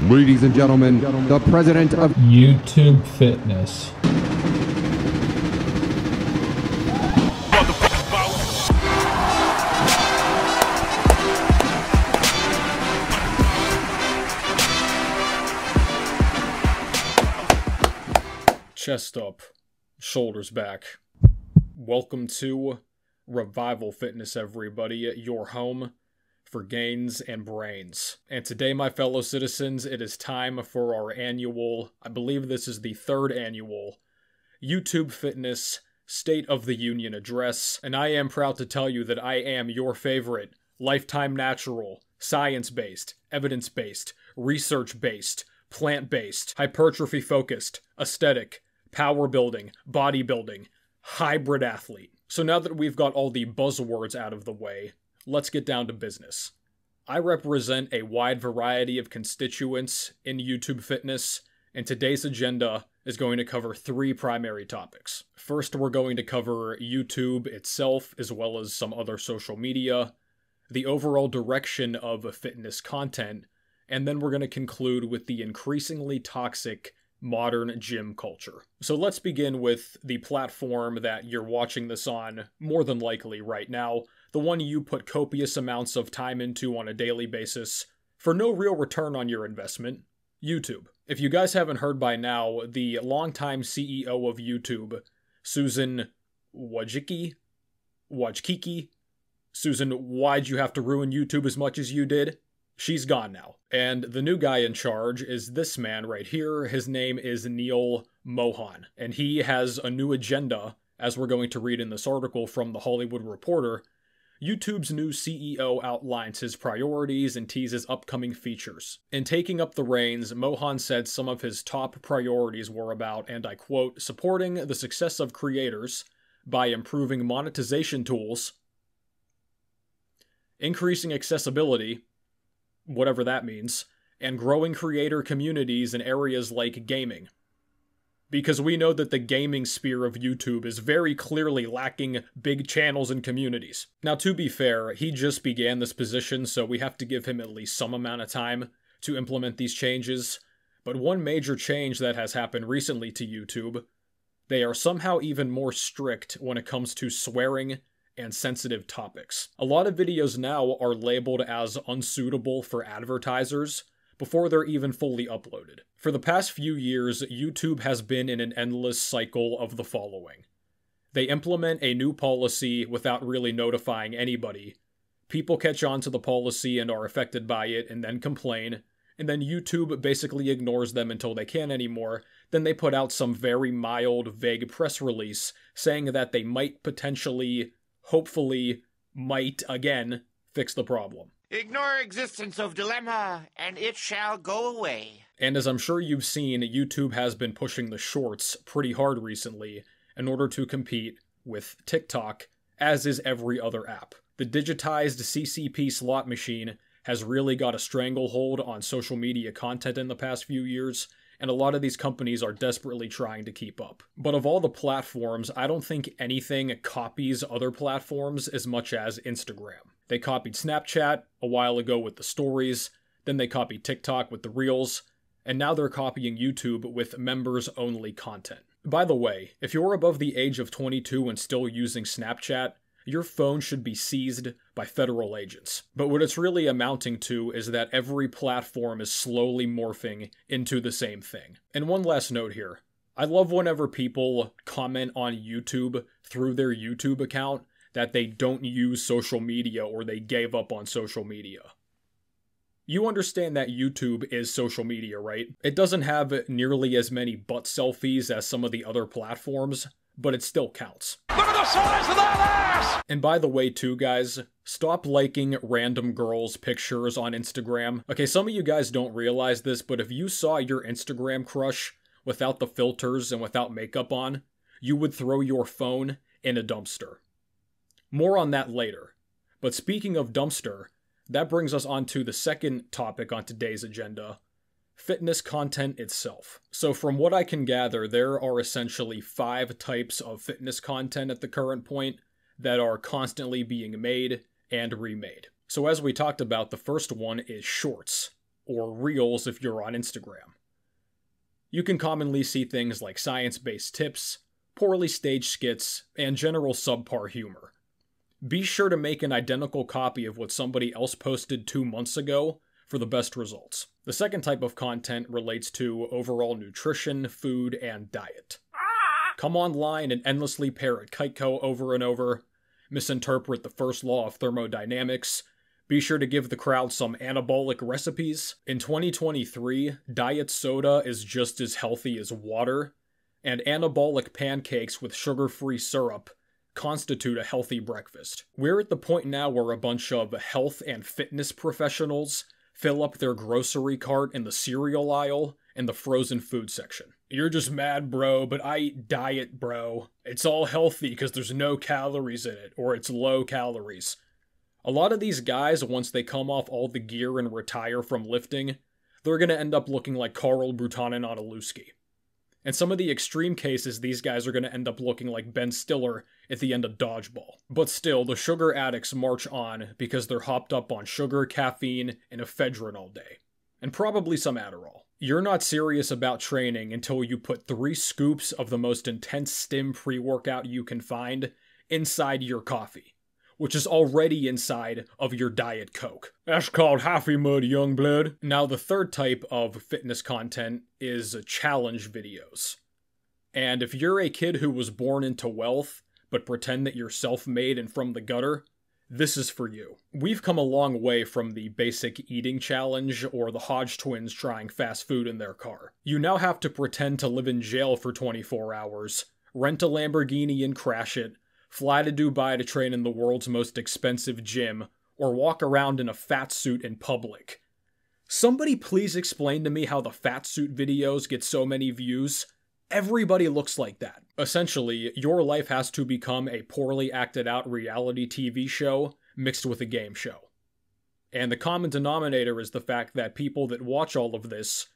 Ladies and gentlemen, the president of YouTube Fitness. Chest up, shoulders back. Welcome to Revival Fitness, everybody, your home for gains and brains. And today, my fellow citizens, it is time for our annual, I believe this is the third annual, YouTube Fitness State of the Union Address. And I am proud to tell you that I am your favorite, lifetime natural, science-based, evidence-based, research-based, plant-based, hypertrophy-focused, aesthetic, power building, bodybuilding, hybrid athlete. So now that we've got all the buzzwords out of the way, let's get down to business. I represent a wide variety of constituents in YouTube Fitness, and today's agenda is going to cover three primary topics. First, we're going to cover YouTube itself, as well as some other social media, the overall direction of fitness content, and then we're going to conclude with the increasingly toxic modern gym culture. So let's begin with the platform that you're watching this on, more than likely right now, the one you put copious amounts of time into on a daily basis for no real return on your investment, YouTube. If you guys haven't heard by now, the longtime CEO of YouTube, Susan Wojcicki, Susan, why'd you have to ruin YouTube as much as you did? She's gone now. And the new guy in charge is this man right here. His name is Neil Mohan. And he has a new agenda, as we're going to read in this article from The Hollywood Reporter. YouTube's new CEO outlines his priorities and teases upcoming features. In taking up the reins, Mohan said some of his top priorities were about, and I quote, supporting the success of creators by improving monetization tools, increasing accessibility, whatever that means, and growing creator communities in areas like gaming. Because we know that the gaming sphere of YouTube is very clearly lacking big channels and communities. Now, to be fair, he just began this position, so we have to give him at least some amount of time to implement these changes. But one major change that has happened recently to YouTube, they are somehow even more strict when it comes to swearing and sensitive topics. A lot of videos now are labeled as unsuitable for advertisers before they're even fully uploaded. For the past few years, YouTube has been in an endless cycle of the following. They implement a new policy without really notifying anybody. People catch on to the policy and are affected by it and then complain, and then YouTube basically ignores them until they can't anymore. Then they put out some very mild, vague press release saying that they might potentially, hopefully, might again fix the problem. Ignore existence of dilemma, and it shall go away. And as I'm sure you've seen, YouTube has been pushing the shorts pretty hard recently in order to compete with TikTok, as is every other app. The digitized CCP slot machine has really got a stranglehold on social media content in the past few years, and a lot of these companies are desperately trying to keep up. But of all the platforms, I don't think anything copies other platforms as much as Instagram. They copied Snapchat a while ago with the stories, then they copied TikTok with the Reels, and now they're copying YouTube with members-only content. By the way, if you're above the age of 22 and still using Snapchat, your phone should be seized by federal agents. But what it's really amounting to is that every platform is slowly morphing into the same thing. And one last note here. I love whenever people comment on YouTube through their YouTube account that they don't use social media or they gave up on social media. You understand that YouTube is social media, right? It doesn't have nearly as many butt selfies as some of the other platforms, but it still counts. Look at the size of that ass! And by the way too, guys, stop liking random girls' pictures on Instagram. Okay, some of you guys don't realize this, but if you saw your Instagram crush without the filters and without makeup on, you would throw your phone in a dumpster. More on that later. But speaking of dumpster, that brings us on to the second topic on today's agenda, fitness content itself. So from what I can gather, there are essentially 5 types of fitness content at the current point that are constantly being made and remade. So as we talked about, the first one is shorts, or Reels if you're on Instagram. You can commonly see things like science-based tips, poorly staged skits, and general subpar humor. Be sure to make an identical copy of what somebody else posted 2 months ago for the best results. The second type of content relates to overall nutrition, food, and diet. Come online and endlessly parrot Kyriakos over and over, misinterpret the first law of thermodynamics, be sure to give the crowd some anabolic recipes. In 2023, diet soda is just as healthy as water, and anabolic pancakes with sugar-free syrup constitute a healthy breakfast. We're at the point now where a bunch of health and fitness professionals fill up their grocery cart in the cereal aisle and the frozen food section. You're just mad, bro, but I eat diet, bro. It's all healthy because there's no calories in it, or it's low calories. A lot of these guys, once they come off all the gear and retire from lifting, they're gonna end up looking like Carl Brutanen on a Lewski. In some of the extreme cases, these guys are gonna end up looking like Ben Stiller at the end of Dodgeball. But still, the sugar addicts march on because they're hopped up on sugar, caffeine, and ephedrine all day. And probably some Adderall. You're not serious about training until you put 3 scoops of the most intense stim pre-workout you can find inside your coffee, which is already inside of your Diet Coke. That's called Happy Mud, young blood. Now, the third type of fitness content is challenge videos. And if you're a kid who was born into wealth, but pretend that you're self-made and from the gutter, this is for you. We've come a long way from the basic eating challenge or the Hodge twins trying fast food in their car. You now have to pretend to live in jail for 24 hours, rent a Lamborghini and crash it, fly to Dubai to train in the world's most expensive gym, or walk around in a fat suit in public. Somebody please explain to me how the fat suit videos get so many views. Everybody looks like that. Essentially, your life has to become a poorly acted out reality TV show mixed with a game show. And the common denominator is the fact that people that watch all of this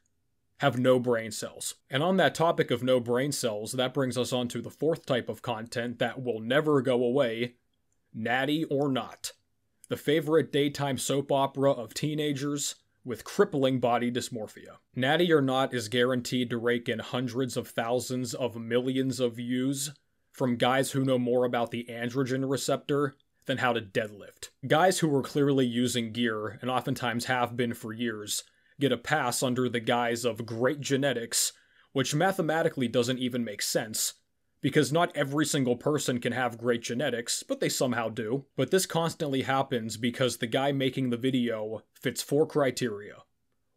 have no brain cells. And on that topic of no brain cells, that brings us on to the fourth type of content that will never go away, natty or not. The favorite daytime soap opera of teenagers with crippling body dysmorphia. Natty or Not is guaranteed to rake in hundreds of thousands of millions of views from guys who know more about the androgen receptor than how to deadlift. Guys who are clearly using gear, and oftentimes have been for years, get a pass under the guise of great genetics, which mathematically doesn't even make sense, because not every single person can have great genetics, but they somehow do. But this constantly happens because the guy making the video fits 4 criteria.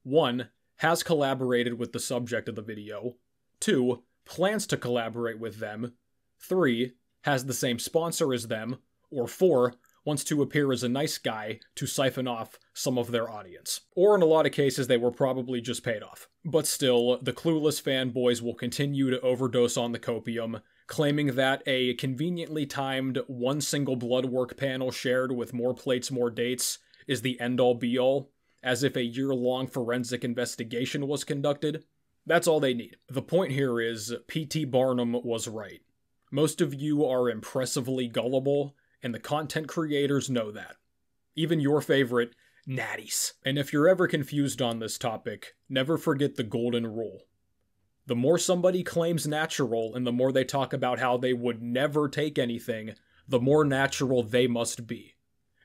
1, has collaborated with the subject of the video. 2, plans to collaborate with them. 3, has the same sponsor as them. Or 4, wants to appear as a nice guy to siphon off some of their audience. Or in a lot of cases, they were probably just paid off. But still, the clueless fanboys will continue to overdose on the copium, claiming that a conveniently timed one single blood work panel shared with more plates, more dates is the end-all be-all, as if a year-long forensic investigation was conducted. That's all they need. The point here is, P.T. Barnum was right. Most of you are impressively gullible, and the content creators know that. Even your favorite natties. And if you're ever confused on this topic, never forget the golden rule. The more somebody claims natural and the more they talk about how they would never take anything, the more natural they must be.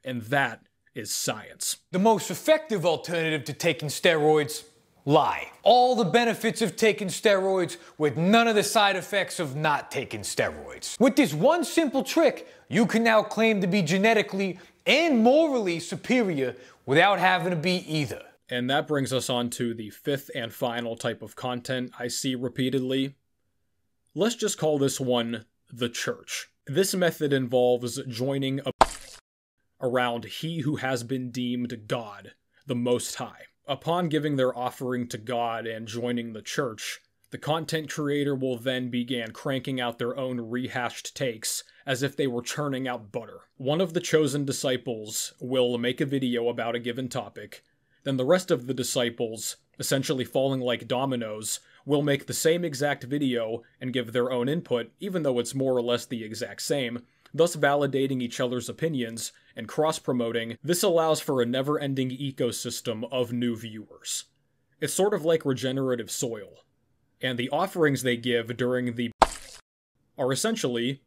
And that is science. The most effective alternative to taking steroids? Lie. All the benefits of taking steroids with none of the side effects of not taking steroids. With this one simple trick, you can now claim to be genetically and morally superior without having to be either. And that brings us on to the fifth and final type of content I see repeatedly. Let's just call this one the church. This method involves joining around he who has been deemed God, the Most High. Upon giving their offering to God and joining the church, the content creator will then begin cranking out their own rehashed takes as if they were churning out butter. One of the chosen disciples will make a video about a given topic, then the rest of the disciples, essentially falling like dominoes, will make the same exact video and give their own input, even though it's more or less the exact same, thus validating each other's opinions and cross-promoting. This allows for a never-ending ecosystem of new viewers. It's sort of like regenerative soil, and the offerings they give during the are essentially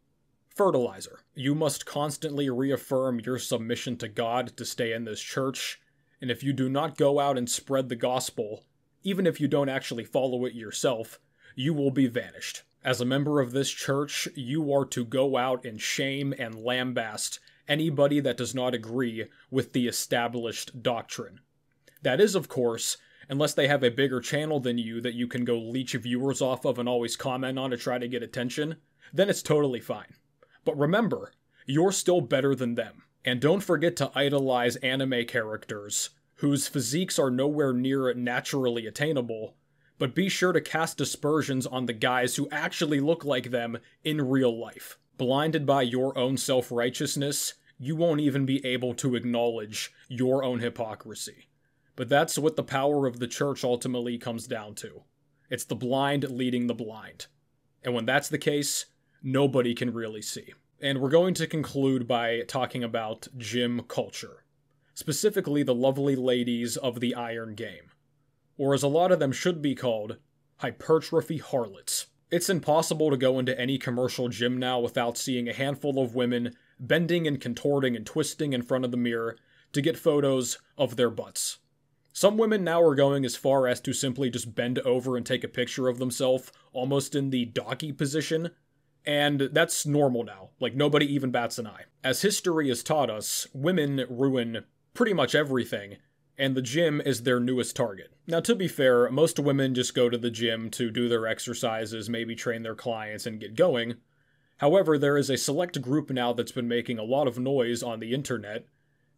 fertilizer. You must constantly reaffirm your submission to God to stay in this church, and if you do not go out and spread the gospel, even if you don't actually follow it yourself, you will be vanished. As a member of this church, you are to go out and shame and lambaste anybody that does not agree with the established doctrine. That is, of course, unless they have a bigger channel than you that you can go leech viewers off of and always comment on to try to get attention, then it's totally fine. But remember, you're still better than them. And don't forget to idolize anime characters, whose physiques are nowhere near naturally attainable, but be sure to cast aspersions on the guys who actually look like them in real life. Blinded by your own self-righteousness, you won't even be able to acknowledge your own hypocrisy. But that's what the power of the church ultimately comes down to. It's the blind leading the blind. And when that's the case, nobody can really see. And we're going to conclude by talking about gym culture. Specifically the lovely ladies of the iron game. Or as a lot of them should be called, hypertrophy harlots. It's impossible to go into any commercial gym now without seeing a handful of women bending and contorting and twisting in front of the mirror to get photos of their butts. Some women now are going as far as to simply just bend over and take a picture of themselves, almost in the doggy position, and that's normal now. Like, nobody even bats an eye. As history has taught us, women ruin pretty much everything, and the gym is their newest target. Now, to be fair, most women just go to the gym to do their exercises, maybe train their clients, and get going. However, there is a select group now that's been making a lot of noise on the internet,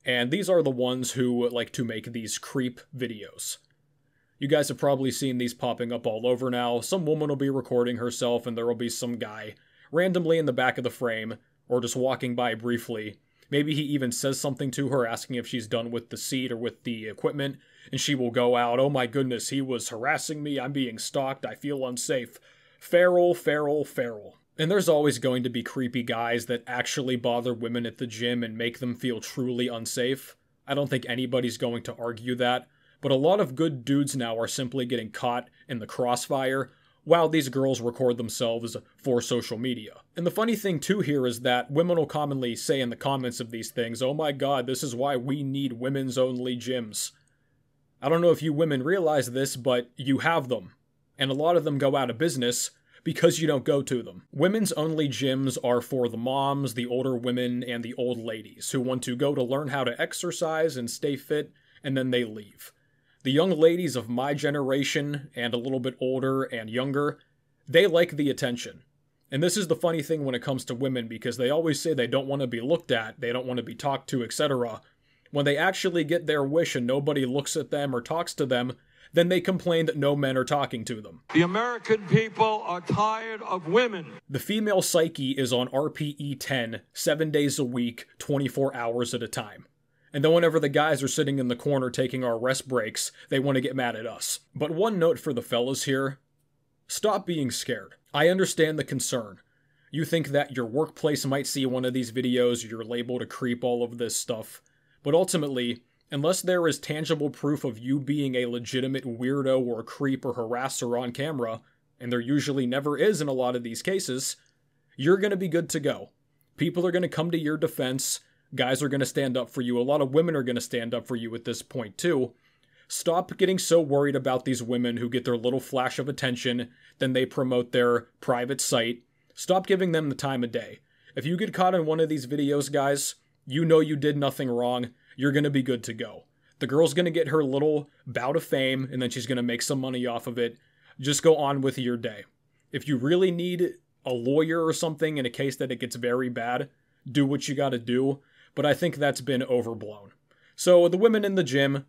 and these are the ones who like to make these creep videos. You guys have probably seen these popping up all over now. Some woman will be recording herself, and there will be some guy randomly in the back of the frame, or just walking by briefly. Maybe he even says something to her, asking if she's done with the seat or with the equipment, and she will go out, "Oh my goodness, he was harassing me, I'm being stalked, I feel unsafe." Feral, feral, feral. And there's always going to be creepy guys that actually bother women at the gym and make them feel truly unsafe. I don't think anybody's going to argue that, but a lot of good dudes now are simply getting caught in the crossfire while these girls record themselves for social media. And the funny thing too here is that women will commonly say in the comments of these things, "Oh my god, this is why we need women's only gyms." I don't know if you women realize this, but you have them. And a lot of them go out of business because you don't go to them. Women's only gyms are for the moms, the older women, and the old ladies who want to go to learn how to exercise and stay fit, and then they leave. The young ladies of my generation, and a little bit older and younger, they like the attention. And this is the funny thing when it comes to women, because they always say they don't want to be looked at, they don't want to be talked to, etc. When they actually get their wish and nobody looks at them or talks to them, then they complain that no men are talking to them. The American people are tired of women. The female psyche is on RPE 10, 7 days a week, 24 hours at a time. And then whenever the guys are sitting in the corner taking our rest breaks, they want to get mad at us. But one note for the fellas here: stop being scared. I understand the concern. You think that your workplace might see one of these videos, you're labeled a creep, all of this stuff. But ultimately, unless there is tangible proof of you being a legitimate weirdo or creep or harasser on camera, and there usually never is in a lot of these cases, you're going to be good to go. People are going to come to your defense. Guys are going to stand up for you. A lot of women are going to stand up for you at this point too. Stop getting so worried about these women who get their little flash of attention, then they promote their private site. Stop giving them the time of day. If you get caught in one of these videos, guys, you know you did nothing wrong. You're going to be good to go. The girl's going to get her little bout of fame, and then she's going to make some money off of it. Just go on with your day. If you really need a lawyer or something in a case that it gets very bad, do what you got to do. But I think that's been overblown. So the women in the gym,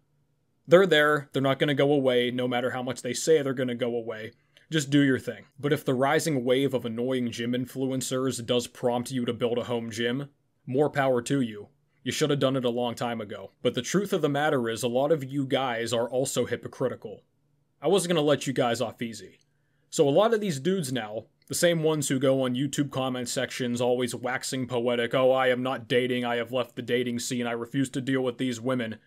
they're there. They're not going to go away, no matter how much they say they're going to go away. Just do your thing. But if the rising wave of annoying gym influencers does prompt you to build a home gym, more power to you. You should have done it a long time ago. But the truth of the matter is, a lot of you guys are also hypocritical. I wasn't going to let you guys off easy. So a lot of these dudes now, The same ones who go on YouTube comment sections always waxing poetic, oh, I am not dating, I have left the dating scene, I refuse to deal with these women.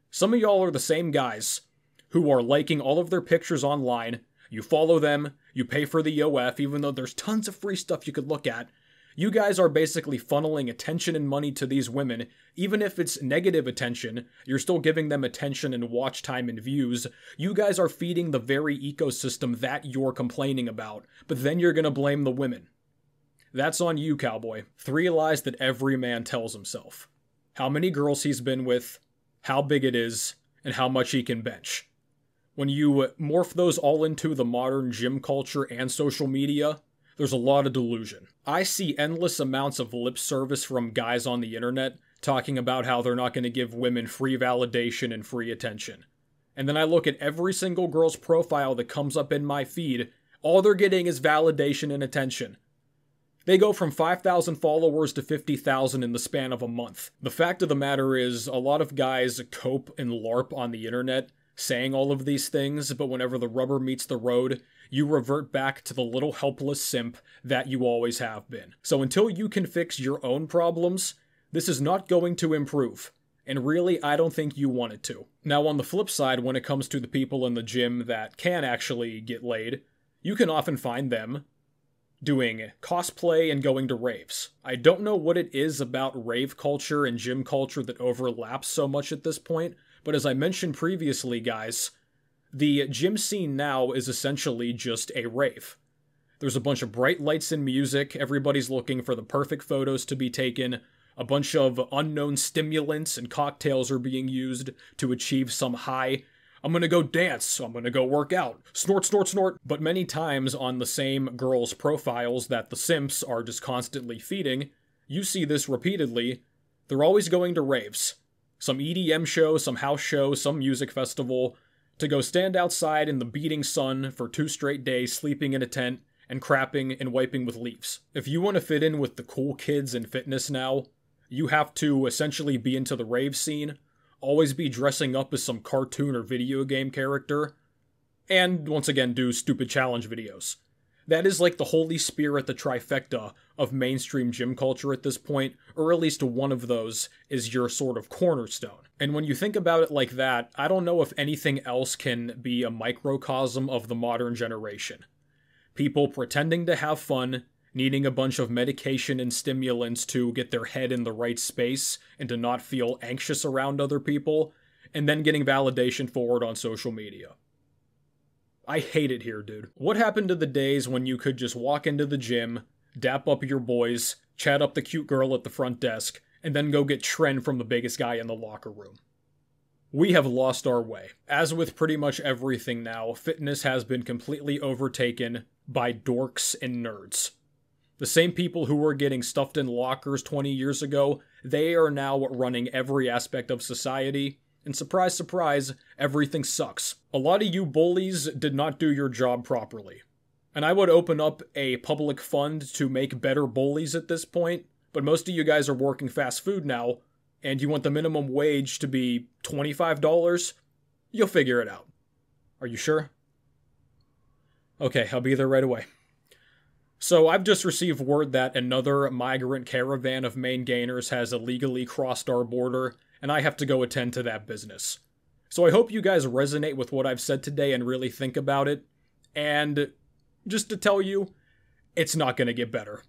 Some of y'all are the same guys who are liking all of their pictures online, you follow them, you pay for the OF, even though there's tons of free stuff you could look at. You guys are basically funneling attention and money to these women. Even if it's negative attention, you're still giving them attention and watch time and views. You guys are feeding the very ecosystem that you're complaining about, but then you're gonna blame the women. That's on you, cowboy. 3 lies that every man tells himself. How many girls he's been with, how big it is, and how much he can bench. When you morph those all into the modern gym culture and social media, there's a lot of delusion. I see endless amounts of lip service from guys on the internet talking about how they're not going to give women free validation and free attention. And then I look at every single girl's profile that comes up in my feed, all they're getting is validation and attention. They go from 5,000 followers to 50,000 in the span of a month. The fact of the matter is, a lot of guys cope and LARP on the internet, saying all of these things, but whenever the rubber meets the road, you revert back to the little helpless simp that you always have been. So until you can fix your own problems, this is not going to improve. And really, I don't think you want it to. Now on the flip side, when it comes to the people in the gym that can actually get laid, you can often find them doing cosplay and going to raves. I don't know what it is about rave culture and gym culture that overlaps so much at this point, but as I mentioned previously, guys, the gym scene now is essentially just a rave. There's a bunch of bright lights and music, everybody's looking for the perfect photos to be taken, a bunch of unknown stimulants and cocktails are being used to achieve some high. I'm gonna go dance, I'm gonna go work out, snort, snort, snort. But many times on the same girls' profiles that the simps are just constantly feeding, you see this repeatedly, they're always going to raves. Some EDM show, some house show, some music festival, to go stand outside in the beating sun for 2 straight days, sleeping in a tent, and crapping and wiping with leaves. If you want to fit in with the cool kids in fitness now, you have to essentially be into the rave scene, always be dressing up as some cartoon or video game character, and once again do stupid challenge videos. That is like the holy spirit, the trifecta of mainstream gym culture at this point, or at least one of those is your sort of cornerstone. And when you think about it like that, I don't know if anything else can be a microcosm of the modern generation. People pretending to have fun, needing a bunch of medication and stimulants to get their head in the right space and to not feel anxious around other people, and then getting validation for it on social media. I hate it here, dude. What happened to the days when you could just walk into the gym, dap up your boys, chat up the cute girl at the front desk, and then go get trend from the biggest guy in the locker room? We have lost our way. As with pretty much everything now, fitness has been completely overtaken by dorks and nerds. The same people who were getting stuffed in lockers 20 years ago, they are now running every aspect of society. And surprise, surprise, everything sucks. A lot of you bullies did not do your job properly. And I would open up a public fund to make better bullies at this point, but most of you guys are working fast food now, and you want the minimum wage to be $25? You'll figure it out. Are you sure? Okay, I'll be there right away. So I've just received word that another migrant caravan of maingainers has illegally crossed our border, and I have to go attend to that business. So I hope you guys resonate with what I've said today and really think about it. And just to tell you, it's not going to get better.